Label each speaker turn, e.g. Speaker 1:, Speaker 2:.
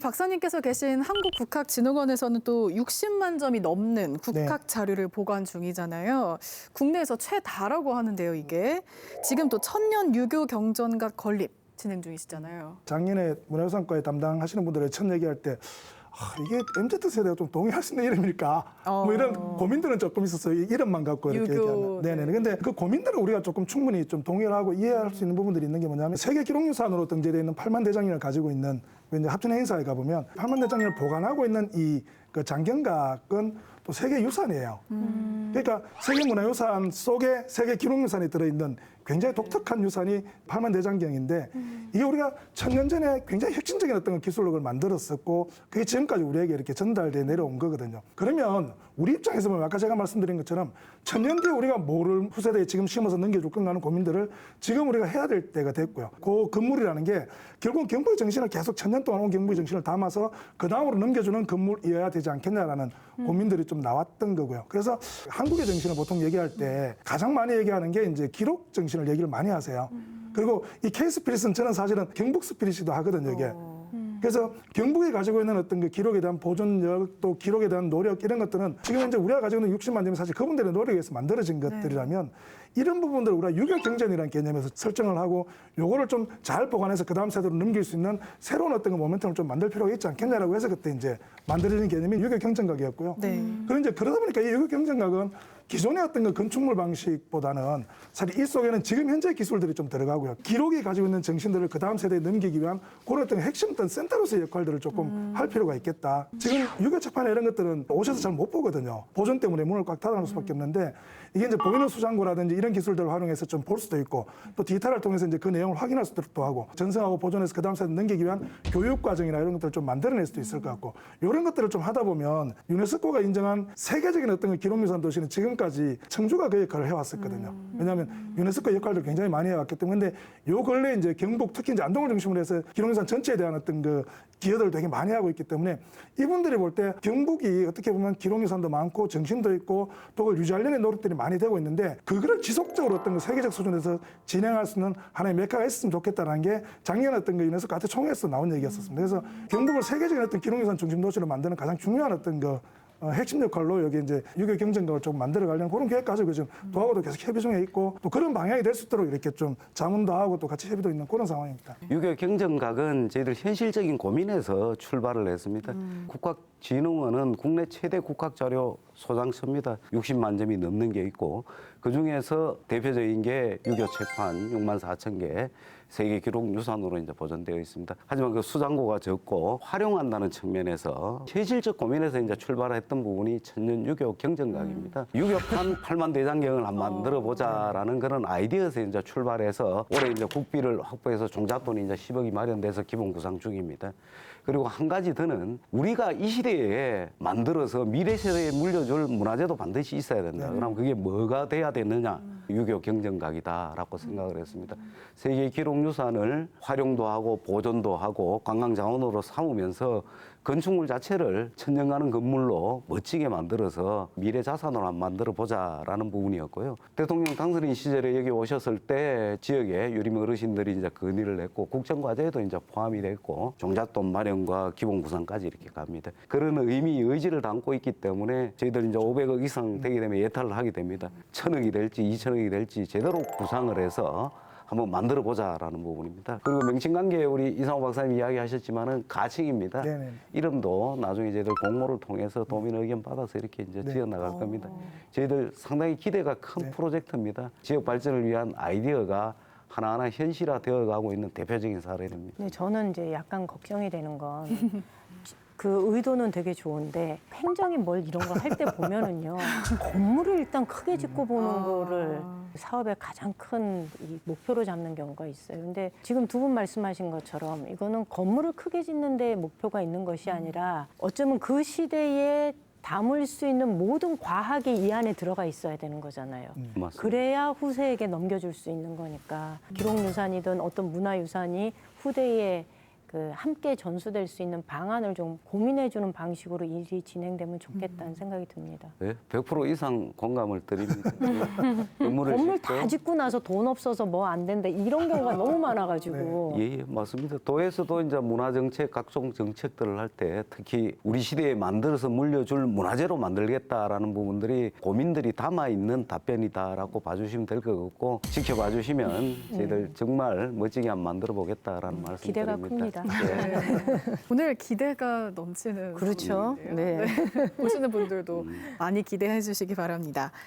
Speaker 1: 박사님께서 계신 한국국학진흥원에서는 또 60만 점이 넘는 국학 자료를 보관 중이잖아요. 국내에서 최다라고 하는데요, 이게. 지금 또 천년 유교 경전각 건립 진행 중이시잖아요.
Speaker 2: 작년에 문화유산과에 담당하시는 분들의 첫 얘기할 때 이게 MZ세대가 좀 동의할 수 있는 이름일까? 뭐 이런 고민들은 조금 있었어요. 이름만 갖고 이렇게 얘기하면. 네네. 근데 그 고민들은 우리가 조금 충분히 좀 동의를 하고 이해할 수 있는 부분들이 있는 게 뭐냐면 세계 기록유산으로 등재되어 있는 팔만대장경을 가지고 있는 이제 합천 행사에 가보면 팔만대장경을 보관하고 있는 이 그 장경각은 또 세계 유산이에요. 그러니까 세계 문화유산 속에 세계 기록유산이 들어있는 굉장히 독특한 유산이 팔만대장경인데 이게 우리가 천년 전에 굉장히 혁신적인 어떤 기술력을 만들었었고 그게 지금까지 우리에게 이렇게 전달돼 내려온 거거든요. 그러면 우리 입장에서 보면 아까 제가 말씀드린 것처럼 천년 뒤에 우리가 뭐를 후세대에 지금 심어서 넘겨줄 건가 하는 고민들을 지금 우리가 해야 될 때가 됐고요. 그 건물이라는 게 결국은 경부의 정신을 계속 천년 동안 온 경부의 정신을 담아서 그 다음으로 넘겨주는 건물이어야 되지 않겠냐라는 고민들이 좀 나왔던 거고요. 그래서 한국의 정신을 보통 얘기할 때 가장 많이 얘기하는 게 이제 기록 정신을 얘기를 많이 하세요. 그리고 이 K-스피릿은 저는 사실은 경북 스피릿이기도 하거든요, 이게. 그래서 경북이 가지고 있는 어떤 그 기록에 대한 보존력, 또 기록에 대한 노력 이런 것들은 지금 현재 우리가 가지고 있는 60만 점이 사실 그분들의 노력에 의해서 만들어진 것들이라면 이런 부분들을 우리가 유교 경전이라는 개념에서 설정을 하고 요거를 좀 잘 보관해서 그 다음 세대로 넘길 수 있는 새로운 어떤 그 모멘텀을 좀 만들 필요가 있지 않겠냐라고 해서 그때 이제 만들어진 개념이 유교 경전각이었고요. 그런 이제 그러다 보니까 이 유교 경전각은 기존의 어떤 그 건축물 방식보다는 사실 이 속에는 지금 현재 기술들이 좀 들어가고요. 기록이 가지고 있는 정신들을 그 다음 세대에 넘기기 위한 그런 어떤 핵심 어떤 센터로서의 역할들을 조금 할 필요가 있겠다. 지금 유교책판에 이런 것들은 오셔서 잘 못 보거든요. 보존 때문에 문을 꽉 닫아놓을 수밖에 없는데 이게 이제 보이는 수장고라든지 이런 기술들을 활용해서 좀 볼 수도 있고 또 디지털을 통해서 이제 그 내용을 확인할 수도 하고 전승하고 보존해서 그 다음 세대 넘기기 위한 교육 과정이나 이런 것들을 좀 만들어낼 수도 있을 것 같고 이런 것들을 좀 하다 보면 유네스코가 인정한 세계적인 어떤 기록유산 도시는 지금까지 청주가 그 역할을 해왔었거든요. 왜냐하면 유네스코 역할도 굉장히 많이 해왔기 때문에 요 근래 이제 경북 특히 이제 안동을 중심으로 해서 기록유산 전체에 대한 어떤 그 기여들을 되게 많이 하고 있기 때문에 이분들이 볼 때 경북이 어떻게 보면 기록유산도 많고 정신도 있고 또 그걸 유지하려는 노력들이 많이 되고 있는데 그거를 지속적으로 어떤 그 세계적 수준에서 진행할 수 있는 하나의 메카가 있었으면 좋겠다는 게 작년 어떤 그 유네스코 같은 총회에서 나온 얘기였었습니다. 그래서 경북을 세계적인 어떤 기록유산 중심 도시로 만드는 가장 중요한 어떤 그 핵심 역할로 여기 이제 유교 경전각을 좀 만들어 가려는 그런 계획 가지고 지금 도하고도 계속 협의 중에 있고 또 그런 방향이 될 수 있도록 이렇게 좀 자문도 하고 또 같이 협의도 있는 그런 상황입니다.
Speaker 3: 유교 경전각은 저희들 현실적인 고민에서 출발을 했습니다. 국학진흥원은 국내 최대 국학자료 소장처입니다. 60만 점이 넘는 게 있고 그중에서 대표적인 게 유교 책판 6만 4천 개 세계 기록 유산으로 이제 보존되어 있습니다. 하지만 그 수장고가 적고 활용한다는 측면에서 현실적 고민에서 이제 출발했던 부분이 천년 유교 경전각입니다. 유교판 8만 대장경을 한번 만들어 보자라는 그런 아이디어에서 이제 출발해서 올해 이제 국비를 확보해서 종잣돈이 이제 10억이 마련돼서 기본 구상 중입니다. 그리고 한 가지 더는 우리가 이 시대에 만들어서 미래 세대에 물려줄 문화재도 반드시 있어야 된다. 그럼 그게 뭐가 돼야 되느냐? 유교 경전각이다라고 생각을 했습니다. 세계 기록유산을 활용도 하고 보존도 하고 관광자원으로 삼으면서 건축물 자체를 천년 가는 건물로 멋지게 만들어서 미래 자산으로 한번 만들어 보자라는 부분이었고요. 대통령 당선인 시절에 여기 오셨을 때 지역에 유림 어르신들이 이제 건의를 했고 국정과제에도 이제 포함이 됐고 종잣돈 마련과 기본 구상까지 이렇게 갑니다. 그런 의지를 담고 있기 때문에 저희들 이제 500억 이상 되게 되면 예탈을 하게 됩니다. 1000억이 될지 2000억이 될지 제대로 구상을 해서 한번 만들어 보자라는 부분입니다. 그리고 명칭관계 우리 이상호 박사님 이야기하셨지만은 가칭입니다. 이름도 나중에 저희들 공모를 통해서 도민 의견 받아서 이렇게 이제 지어 나갈 겁니다. 저희들 상당히 기대가 큰 프로젝트입니다. 지역 발전을 위한 아이디어가 하나하나 현실화되어 가고 있는 대표적인 사례입니다.
Speaker 4: 네, 저는 이제 약간 걱정이 되는 건 그 의도는 되게 좋은데 행정이 뭘 이런 걸 할 때 보면은요 건물을 일단 크게 짓고 보는 거를 사업의 가장 큰 이 목표로 잡는 경우가 있어요. 근데 지금 두 분 말씀하신 것처럼 이거는 건물을 크게 짓는 데 목표가 있는 것이 아니라 어쩌면 그 시대에 담을 수 있는 모든 과학이 이 안에 들어가 있어야 되는 거잖아요.
Speaker 3: 맞습니다.
Speaker 4: 그래야 후세에게 넘겨줄 수 있는 거니까 기록유산이든 어떤 문화유산이 후대에 그 함께 전수될 수 있는 방안을 좀 고민해주는 방식으로 일이 진행되면 좋겠다는 생각이 듭니다.
Speaker 3: 네, 100% 이상 공감을 드립니다. 건물을
Speaker 4: 건물
Speaker 3: 짓고
Speaker 4: 다 짓고 나서 돈 없어서 뭐 안 된다 이런 경우가 너무 많아가지고
Speaker 3: 예, 맞습니다. 도에서도 이제 문화 정책 각종 정책들을 할 때 특히 우리 시대에 만들어서 물려줄 문화재로 만들겠다라는 부분들이 고민들이 담아 있는 답변이다라고 봐주시면 될 것 같고 지켜봐 주시면 저희들 정말 멋지게 한번 만들어 보겠다라는 말씀
Speaker 4: 기대가
Speaker 3: 드립니다.
Speaker 4: 큽니다.
Speaker 3: 예.
Speaker 1: 오늘 기대가 넘치는
Speaker 4: 그렇죠.
Speaker 1: 방송인데요.
Speaker 4: 네.
Speaker 1: 보시는 분들도 많이 기대해 주시기 바랍니다.